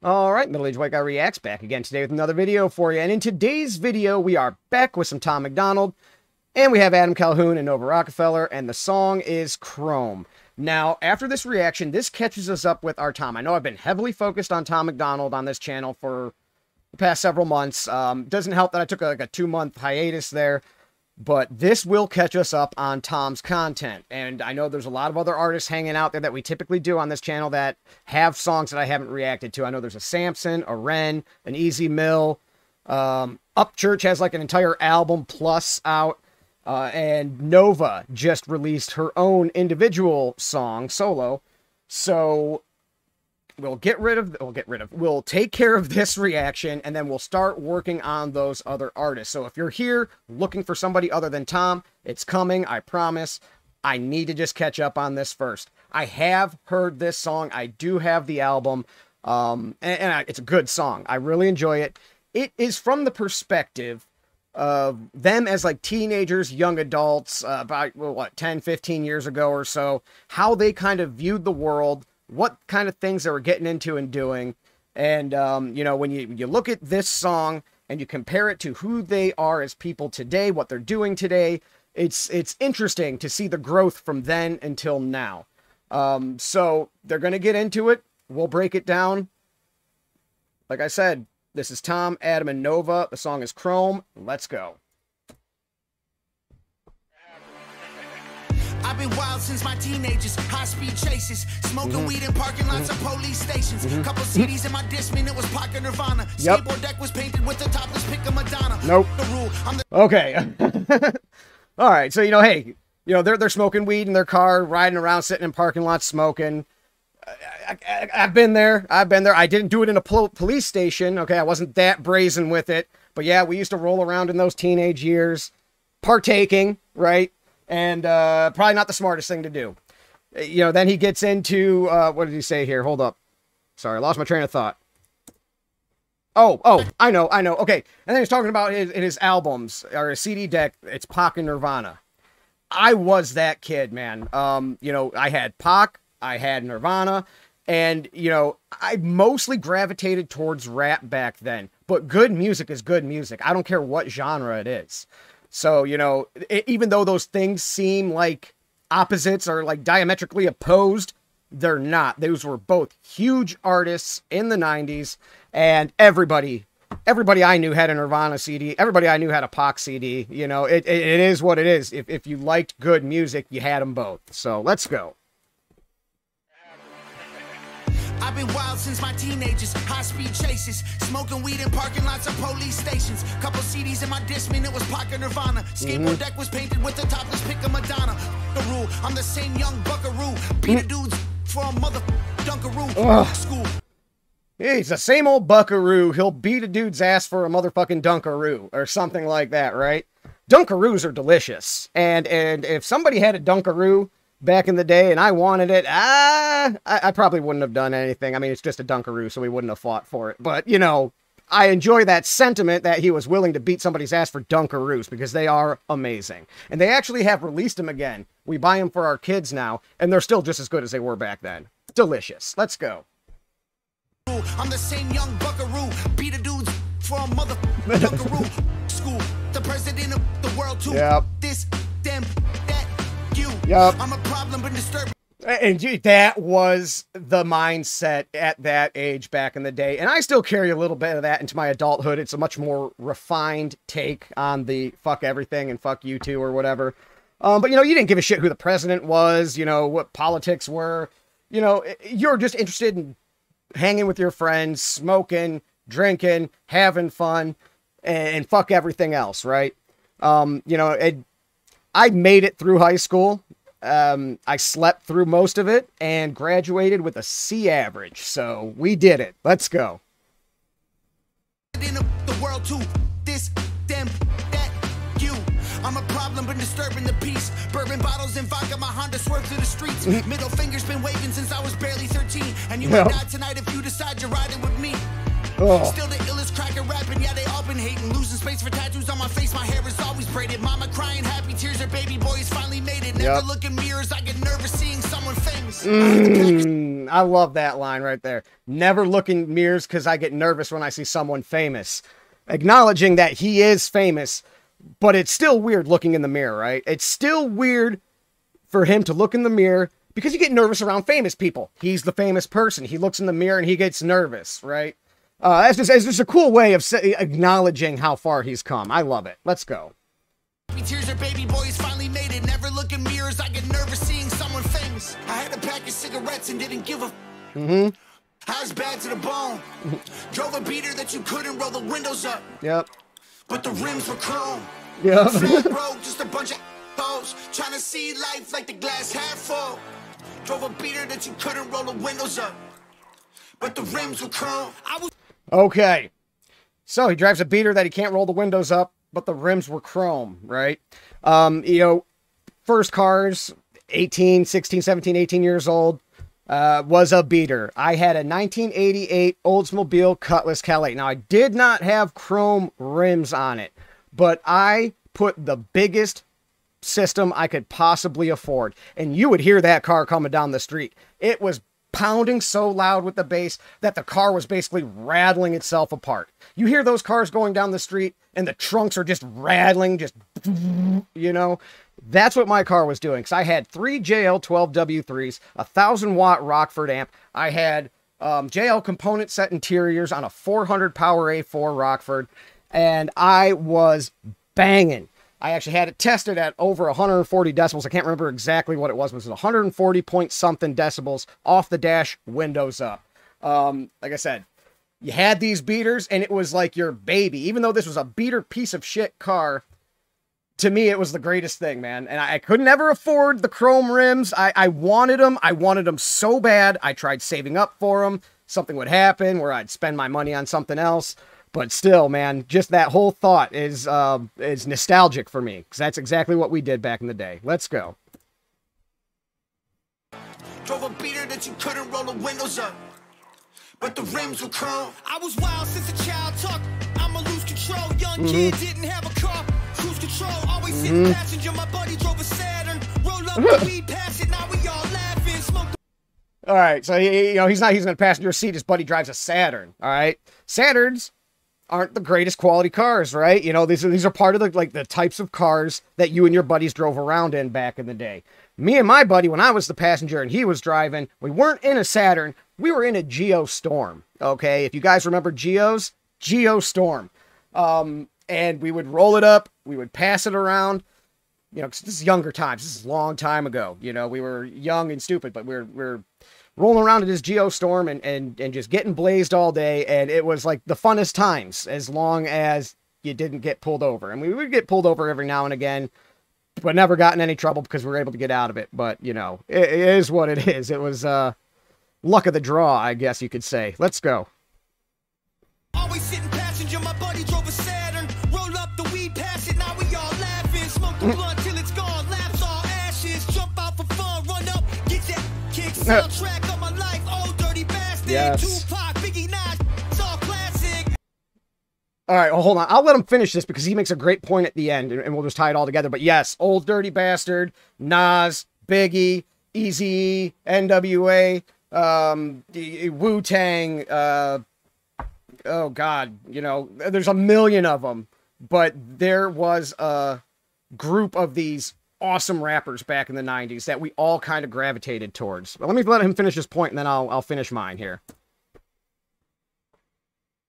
Alright, Middle-Aged White Guy Reacts back again today with another video for you. And in today's video, we are back with some Tom MacDonald. And we have Adam Calhoun and Nova Rockafeller, and the song is Chrome. Now, after this reaction, this catches us up with our Tom. I know I've been heavily focused on Tom MacDonald on this channel for the past several months. Doesn't help that I took like a 2-month hiatus there. But this will catch us up on Tom's content. And I know there's a lot of other artists hanging out there that we typically do on this channel that have songs that I haven't reacted to. I know there's a Samson, a Ren, an Easy Mill. Upchurch has like an entire album plus out. And Nova just released her own individual song, solo. So we'll take care of this reaction, and then we'll start working on those other artists. So if you're here looking for somebody other than Tom, it's coming, I promise. I need to just catch up on this first. I have heard this song. I do have the album, it's a good song. I really enjoy it. It is from the perspective of them as like teenagers, young adults, about, what, 10, 15 years ago or so, how they kind of viewed the world, what kind of things they were getting into and doing. And, you know, when you look at this song and you compare it to who they are as people today, what they're doing today, it's interesting to see the growth from then until now. So they're going to get into it. We'll break it down. Like I said, this is Tom, Adam, and Nova. The song is Chrome. Let's go. I've been wild since my teenagers, high-speed chases, smoking weed in parking lots of police stations. Couple CDs in my Discman, it was Pac and Nirvana. Skateboard deck was painted with the topless pic of Madonna. Nope. Okay. All right. So, you know, hey, you know, they're smoking weed in their car, riding around, sitting in parking lots, smoking. I've been there. I didn't do it in a police station. Okay, I wasn't that brazen with it. But yeah, we used to roll around in those teenage years, partaking, right? And probably not the smartest thing to do. You know, then he gets into, what did he say here? Hold up. Sorry, I lost my train of thought. Oh, I know. Okay, and then he's talking about his albums, or his CD deck, it's Pac and Nirvana. I was that kid, man. You know, I had Pac, I had Nirvana, and, you know, I mostly gravitated towards rap back then. But good music is good music. I don't care what genre it is. So, you know, even though those things seem like opposites or like diametrically opposed, they're not. Those were both huge artists in the 90s, and everybody I knew had a Nirvana CD. Everybody I knew had a Pac CD. You know, it is what it is. If you liked good music, you had them both. So let's go. I've been wild since my teenagers, high-speed chases, smoking weed in parking lots of police stations. Couple CDs in my Discman, it was Pac and Nirvana. Skateboard deck was painted with the topless pic of Madonna. The rule, I'm the same young buckaroo. Beat a dude's for a mother dunkaroo. School. Yeah, he's the same old buckaroo. He'll beat a dude's ass for a motherfucking dunkaroo or something like that, right? Dunkaroos are delicious. And if somebody had a dunkaroo back in the day and I wanted it, I probably wouldn't have done anything. I mean, it's just a dunkaroo, so we wouldn't have fought for it. But, you know, I enjoy that sentiment that he was willing to beat somebody's ass for dunkaroos, because they are amazing. And they actually have released them again. We buy them for our kids now, and they're still just as good as they were back then. Delicious. Let's go. I'm the same young buckaroo. Beat a dude's for a mother dunkaroo. School. The president of the world too. Yep. This, them, that, you. Yep. I'm a problem but disturbing. And that was the mindset at that age back in the day. And I still carry a little bit of that into my adulthood. It's a much more refined take on the fuck everything and fuck you too or whatever. But, you know, you didn't give a shit who the president was, you know, what politics were. You know, you're just interested in hanging with your friends, smoking, drinking, having fun, and fuck everything else, right? You know, I made it through high school. I slept through most of it and graduated with a C average. So we did it. Let's go. The world too. This, them, that, you. I'm a problem but disturbing the peace. Bourbon bottles and vodka, my Honda swerves through the streets. Middle finger's been waving since I was barely 13. And you might die tonight if you decide you're riding with me. Still the illest cracker rapping, yeah, they all been hating. Losing space for tattoos on my face, my hair is always braided. Mama crying, happy tears, her baby boy has finally made it. Never look in mirror mirrors, I get nervous seeing someone famous. I love that line right there. Never look in mirrors because I get nervous when I see someone famous. Acknowledging that he is famous, but it's still weird looking in the mirror, right? It's still weird for him to look in the mirror because you get nervous around famous people. He's the famous person. He looks in the mirror and he gets nervous, right? It's just a cool way of acknowledging how far he's come. I love it. Let's go. Tears are baby boys finally made it. Never look in mirrors, I get nervous seeing someone famous. I had a pack of cigarettes and didn't give a I was bad to the bone. Drove a beater that you couldn't roll the windows up. Yep. But the rims were chrome. Yep. Flat road, just a bunch of hoes trying to see life like the glass half full. Drove a beater that you couldn't roll the windows up. But the rims were chrome. Okay. So he drives a beater that he can't roll the windows up, but the rims were chrome, right? You know, first cars, 18, 16, 17, 18 years old, was a beater. I had a 1988 Oldsmobile Cutlass Cal 8. Now, I did not have chrome rims on it, but I put the biggest system I could possibly afford. And you would hear that car coming down the street. It was pounding so loud with the bass that the car was basically rattling itself apart. You hear those cars going down the street and the trunks are just rattling, just, you know, that's what my car was doing. Because I had 3 JL12W3s, a 1,000-watt Rockford amp. I had JL component set interiors on a 400 power A4 Rockford, and I was banging. I actually had it tested at over 140 decibels. I can't remember exactly what it was. It was 140 point something decibels off the dash, windows up. Like I said, you had these beaters and it was like your baby. Even though this was a beater piece of shit car, to me, it was the greatest thing, man. And I could never afford the chrome rims. I wanted them. I wanted them so bad. I tried saving up for them. Something would happen where I'd spend my money on something else. But still, man, just that whole thought is nostalgic for me, because that's exactly what we did back in the day. Let's go. Drove a beater that you couldn't roll the windows up, but the rims were chrome. I was wild since a child. Talk, I'ma lose control. Young kid didn't have a car. Cruise control, always sitting passenger. My buddy drove a Saturn. Roll up the weed, pass it. Now we all laughing. Smoke. All right, so you know he's in a passenger seat. His buddy drives a Saturn. All right, Saturns aren't the greatest quality cars, right? You know, these are part of the types of cars that you and your buddies drove around in back in the day. Me and my buddy, when I was the passenger and he was driving, we weren't in a Saturn, we were in a Geo Storm. Okay, if you guys remember Geos, Geo Storm. And we would roll it up, we would pass it around. You know, 'cause this is younger times. This is a long time ago. You know, we were young and stupid, but we're rolling around in this Geo Storm and just getting blazed all day. And it was like the funnest times as long as you didn't get pulled over. And we would get pulled over every now and again, but never got in any trouble because we were able to get out of it. But, you know, it is what it is. It was luck of the draw, I guess you could say. Let's go. Always sitting passenger, my buddy drove a Saturn. Roll up the weed, pass it, now we all laughing. Smoke the blunt till it's gone, laughs all ashes. Jump out for fun, run up, get that kick, soundtrack of my life, old dirty bastard. Yes. Tupac, Biggie, Nas, it's all classic. All right, well, hold on. I'll let him finish this because he makes a great point at the end, and we'll just tie it all together. But yes, Old Dirty Bastard, Nas, Biggie, Eazy-E, NWA, Wu-Tang, oh, God, you know, there's a million of them. But there was a group of these awesome rappers back in the 90s that we all kind of gravitated towards. But let him finish his point, and then I'll finish mine here.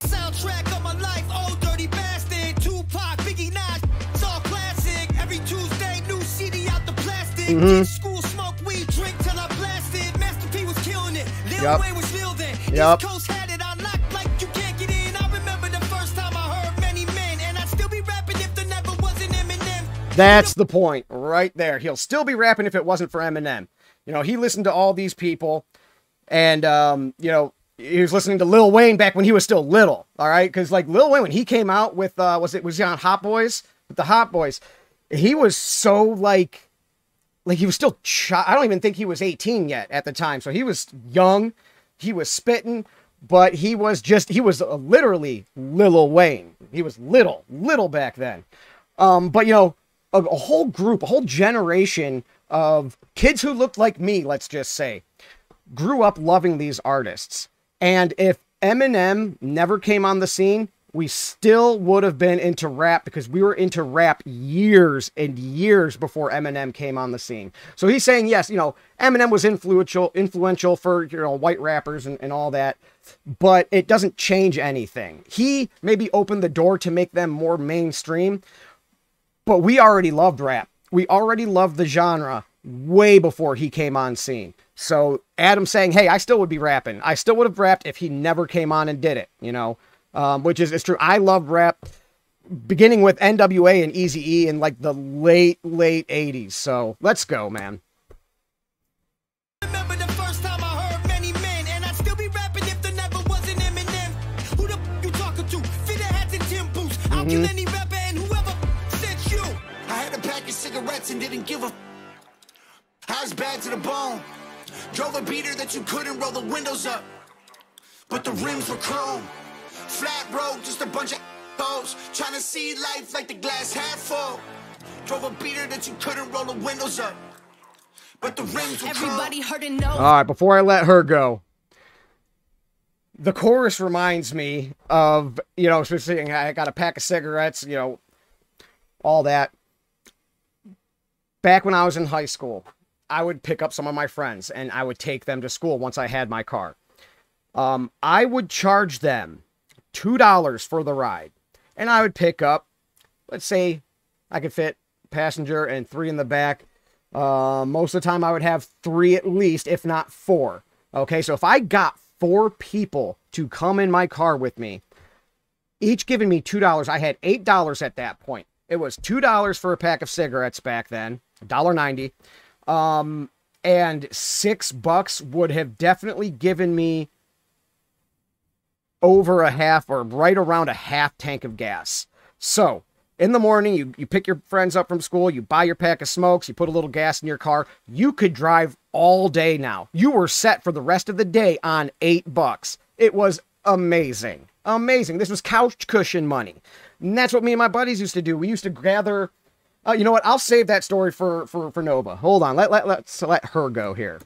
Soundtrack of my life, old dirty bastard. Tupac, Biggie, Nas, it's all classic. Every Tuesday, new CD out the plastic. Kid school, smoke weed, drink till I blasted. Master P was killing it. Lil Wayne was real then. East Coast had it unlocked like you can't get in. I remember the first time I heard Many Men, and I'd still be rapping if there never was an Eminem. That's the point right there. He'll still be rapping if it wasn't for Eminem. You know, he listened to all these people, and you know, he was listening to Lil Wayne back when he was still little, all right? Because, like, Lil Wayne, when he came out with, was he on Hot Boys? With the Hot Boys, he was so, like he was still, I don't even think he was 18 yet at the time. So he was young, he was spitting, but he was literally Lil Wayne. He was little back then. But, you know, a whole group, a whole generation of kids who looked like me, let's just say, grew up loving these artists. And if Eminem never came on the scene, we still would have been into rap, because we were into rap years and years before Eminem came on the scene. So he's saying, yes, you know, Eminem was influential for, you know, white rappers and all that, but it doesn't change anything. He maybe opened the door to make them more mainstream, but we already loved rap. We already loved the genre way before he came on scene. So Adam saying, hey, I still would be rapping. I still would have rapped if he never came on and did it, you know. Which is true. I love rap, beginning with NWA and Eazy-E in like the late 80s. So let's go, man. Remember the first time I heard many men, and I'd still be rapping if there never was an Eminem. Who the f you talking to? Fitted hats and Tim boots. I'll kill any rapper and whoever sent you. I had a pack of cigarettes and didn't give a. I was bad to the bone. Drove a beater that you couldn't roll the windows up, but the rims were chrome. Flat road, just a bunch of hoes trying to see life like the glass half full. Drove a beater that you couldn't roll the windows up, but the rims were Everybody heard and know. All right, before I let her go, the chorus reminds me of, you know, saying I got a pack of cigarettes, you know, all that. Back when I was in high school, I would pick up some of my friends and I would take them to school once I had my car. I would charge them $2 for the ride, and I would pick up, let's say I could fit passenger and 3 in the back. Most of the time I would have 3 at least, if not 4. Okay, so if I got 4 people to come in my car with me, each giving me $2, I had $8 at that point. It was $2 for a pack of cigarettes back then, $1.90. And $6 would have definitely given me over a half, or right around a half tank of gas. So in the morning, you pick your friends up from school, you buy your pack of smokes, you put a little gas in your car. You could drive all day now. You were set for the rest of the day on $8. It was amazing. Amazing. This was couch cushion money. And that's what me and my buddies used to do. We used to gather. You know what? I'll save that story for Nova. Hold on. Let's let her go here.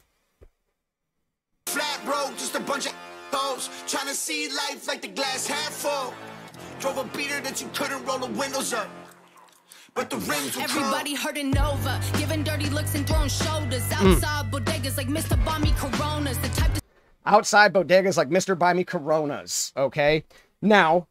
flat road, just a bunch of hoes trying to see life like the glass half full. Drove a beater that you couldn't roll the windows up, but the rims were Everybody hurting Nova, giving dirty looks and throwing shoulders. Outside bodegas like Mr. Buy Me Coronas. The type to outside bodegas like Mr. Buy Me Coronas, okay? Now,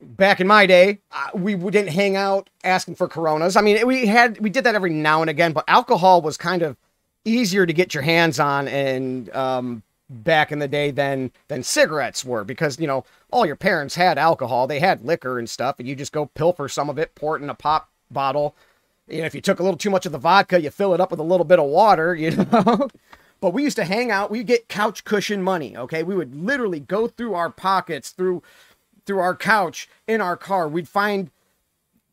back in my day, we didn't hang out asking for Coronas. I mean, we did that every now and again, but alcohol was kind of easier to get your hands on and back in the day than cigarettes were, because, you know, all your parents had alcohol. They had liquor and stuff, and you just go pilfer some of it, pour it in a pop bottle. You know, if you took a little too much of the vodka, you fill it up with a little bit of water, you know. But we used to hang out. We'd get couch cushion money, okay? We would literally go through our pockets, through our couch in our car. We'd find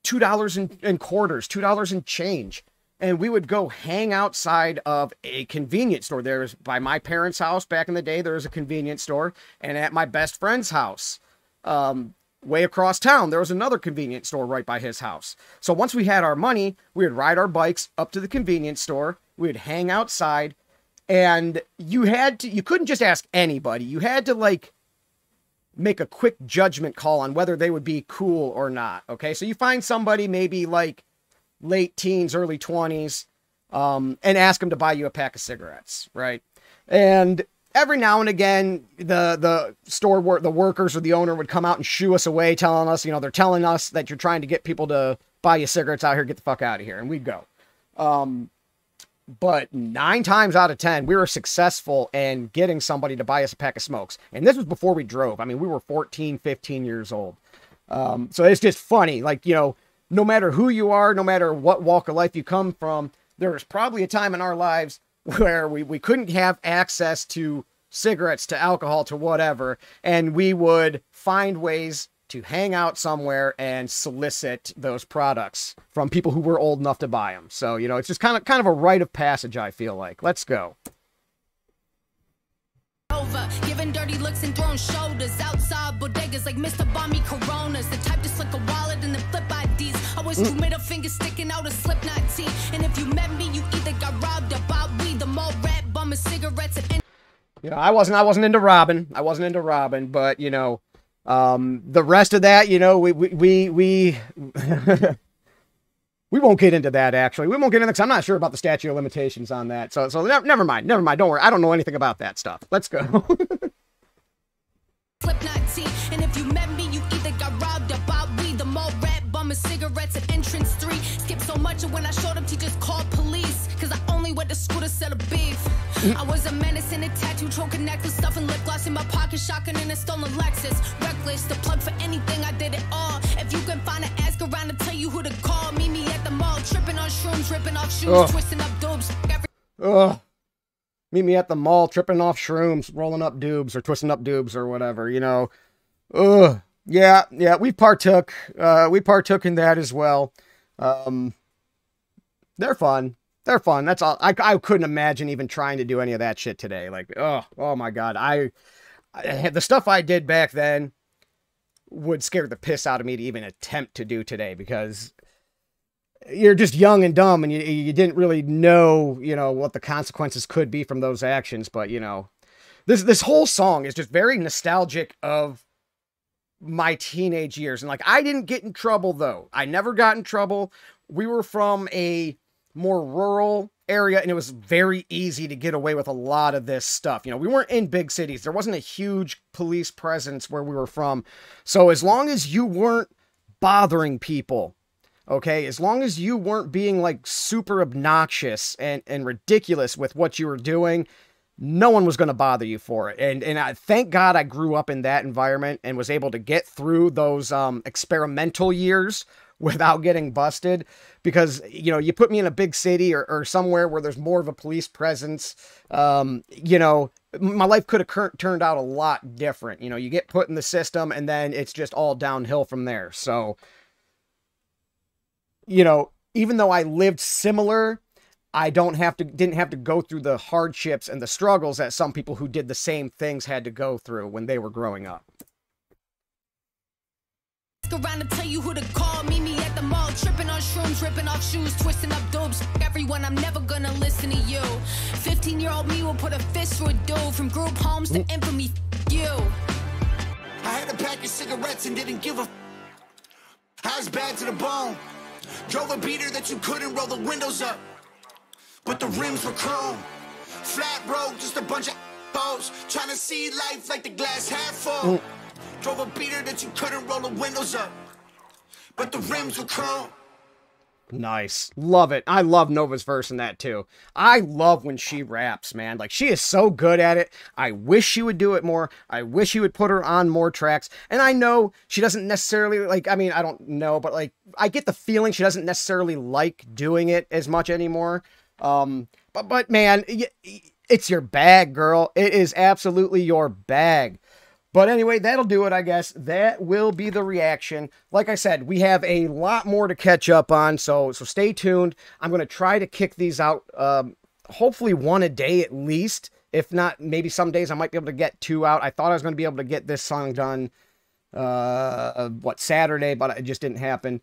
$2 and quarters, $2 and change. And we would go hang outside of a convenience store. There's, by my parents' house back in the day, there was a convenience store. And at my best friend's house, way across town, there was another convenience store right by his house. So once we had our money, we would ride our bikes up to the convenience store. We would hang outside. And you couldn't just ask anybody. You had to, like, make a quick judgment call on whether they would be cool or not. Okay, so you find somebody maybe like late teens, early 20s, and ask them to buy you a pack of cigarettes, right? And every now and again, the workers or the owner would come out and shoo us away, telling us, you know, they're telling us that you're trying to get people to buy you cigarettes out here, get the fuck out of here, and we'd go. But 9 times out of 10, we were successful in getting somebody to buy us a pack of smokes. And this was before we drove. I mean, we were 14, 15 years old. So it's just funny. Like, you know, no matter who you are, no matter what walk of life you come from, there was probably a time in our lives where we couldn't have access to cigarettes, to alcohol, to whatever. And we would find ways to hang out somewhere and solicit those products from people who were old enough to buy them. So, you know, it's just kind of a rite of passage, I feel like. Let's go. over, giving dirty looks looks and throwing shoulders. Outside bodegas like Mr. Bommy Coronas. The type to slick a wallet and then flip IDs. I was two middle fingers sticking out a Slipknot tee. And if you met me, you either got robbed or bought weed. The mall rat bumming cigarettes and... You know, I wasn't into robbing. I wasn't into robbing, but, you know, the rest of that, you know, we won't get into that, actually. We won't get into because I'm not sure about the statute of limitations on that. So never mind. Never mind. Don't worry. I don't know anything about that stuff. Let's go. Slipknot tee. And if you met me, you either got robbed or bought weed. The mall rat bumming cigarettes at entrance 3. Skipped so much and when I showed up, he just called police. Cause I only went to school to sell a beef. I was a menace in a tattoo, choking necklace, stuffing lip gloss in my pocket, shotgun in a stolen Lexus. Reckless, the plug for anything, I did it all. If you can find an ask around to tell you who to call, meet me at the mall, tripping on shrooms, ripping off shoes, twisting up dopes. Meet me at the mall, tripping off shrooms, rolling up doobs, or twisting up doobs, or whatever, you know. Yeah, we partook in that as well. They're fun. They're fun. That's all. I couldn't imagine even trying to do any of that shit today. Like, oh my God. I the stuff I did back then would scare the piss out of me to even attempt to do today, because you're just young and dumb and you didn't really know, you know, what the consequences could be from those actions. But, you know, this whole song is just very nostalgic of my teenage years. And like, I didn't get in trouble though. I never got in trouble. We were from a more rural area and it was very easy to get away with a lot of this stuff. You know, we weren't in big cities. There wasn't a huge police presence where we were from. So as long as you weren't bothering people, okay, as long as you weren't being like super obnoxious and ridiculous with what you were doing, no one was going to bother you for it. And I thank God I grew up in that environment and was able to get through those experimental years without getting busted, because, you know, you put me in a big city or somewhere where there's more of a police presence, you know, my life could have turned out a lot different. You know, you get put in the system and then it's just all downhill from there. So, you know, even though I lived similar, I didn't have to go through the hardships and the struggles that some people who did the same things had to go through when they were growing up. Around to tell you who to call, meet me at the mall, tripping on shrooms, ripping off shoes, twisting up dopes. Everyone, I'm never gonna listen to you. 15-year-old me will put a fist through a dude. From group homes to infamy, you. I had a pack of cigarettes and didn't give a I was bad to the bone. Drove a beater that you couldn't roll the windows up, but the rims were chrome. Flat broke, just a bunch of hoes trying to see life like the glass half full. Drove a beater that you couldn't roll the windows up, but the rims were chrome. Nice. Love it. I love Nova's verse in that too. I love when she raps, man. Like, she is so good at it. I wish she would do it more. I wish he would put her on more tracks. And I know she doesn't necessarily, like, I mean, I don't know, but like, I get the feeling she doesn't necessarily like doing it as much anymore. But man, it's your bag, girl. It is absolutely your bag. But anyway, that'll do it, I guess. That will be the reaction. Like I said, we have a lot more to catch up on, so stay tuned. I'm going to try to kick these out, hopefully one a day at least. If not, maybe some days I might be able to get 2 out. I thought I was going to be able to get this song done, Saturday, but it just didn't happen.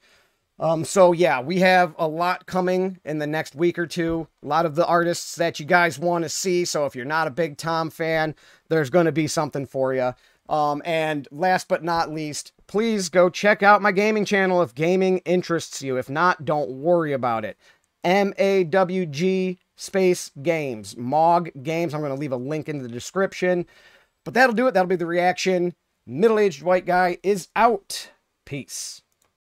So yeah, we have a lot coming in the next week or two. A lot of the artists that you guys want to see. So if you're not a big Tom fan, there's going to be something for you. And last but not least, please go check out my gaming channel if gaming interests you. If not, don't worry about it. MAWG space games, MOG games. I'm going to leave a link in the description. But that'll do it. That'll be the reaction. Middle-aged white guy is out. Peace.